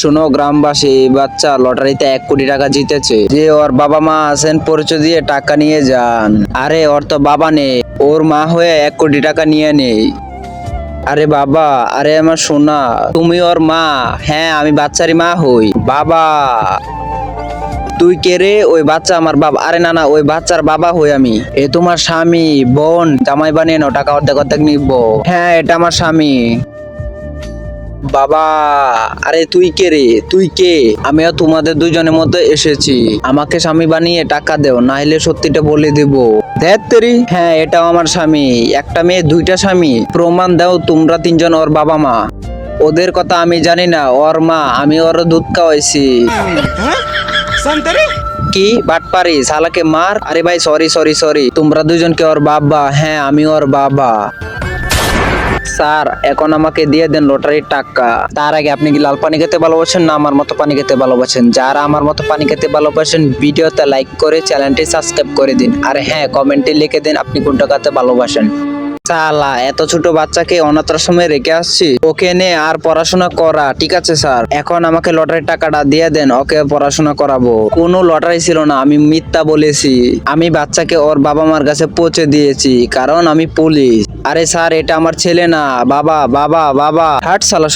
শোনো গ্রামবাসী, এই বাচ্চা লটারিতে 1 কোটি টাকা জিতেছে। যে ওর বাবা মা আছেন পরিচয় দিয়ে টাকা নিয়ে যান। আরে ওর তো বাবা নেই, ওর মা হয়ে 1 কোটি টাকা নিয়ে নেই। আরে বাবা, আরে আমার সোনা, তুমি ওর মা? হ্যাঁ, আমি বাচ্চারই মা হই। বাবা, তুই কে রে? ওই বাচ্চা আমার বাবা। আরে না না, ওই বাচ্চার বাবা হই আমি। এ তোমার স্বামী? বোন, জামাই বানিয়ে নাও, টাকা অর্ধেক অর্ধেক নিবো। হ্যাঁ, এটা আমার স্বামী। বাবা, আরে তুই কে রে? তুই কে? আমিও তোমাদের দুজনের মধ্যে এসেছি। আমাকে স্বামী বানিয়ে টাকা দেও, না হলে সত্যিটা বলে দেব। ধ্যাত্তেরি, হ্যাঁ এটাও আমার স্বামী। একটা মেয়ে 2টা স্বামী? প্রমাণ দাও, তোমরা 3জন ওর বাবা মা। ওদের কথা আমি জানি না, ওর মা, আমি ওর দুধ খাওয়াইছি। কি বাটপারি, শালাকে মার। আরে ভাই, সরি সরি সরি, তোমরা দুজনকে ওর বাবা? হ্যাঁ, আমি ওর বাবা। স্যার, এখন আমাকে দিয়ে দেন লটারির টাকা। তার আগে আপনি কি লাল পানি খেতে ভালোবাসেন না আমার মতো পানি খেতে ভালোবাসেন? যারা আমার মতো পানি খেতে ভালোবাসেন, ভিডিওতে লাইক করে চ্যানেলটি সাবস্ক্রাইব করে দিন। আর হ্যাঁ, কমেন্টে লিখে দিন আপনি কোনটা খেতে ভালোবাসেন। সালা, এত ছোট বাচ্চাকে অনাথ আশ্রমে রেখে আসছি, ওকে নে আর পড়াশোনা করা। ঠিক আছে স্যার, এখন আমাকে লটারির টাকাটা দিয়ে দেন, ওকে পড়াশোনা করাবো। কোনো লটারি ছিল না, আমি মিথ্যা বলেছি। আমি বাচ্চাকে ওর বাবা মার কাছে পৌঁছে দিয়েছি, কারণ আমি পুলিশ। আরে স্যার, এটা আমার ছেলে না। বাবা বাবা বাবা, হাট সালা।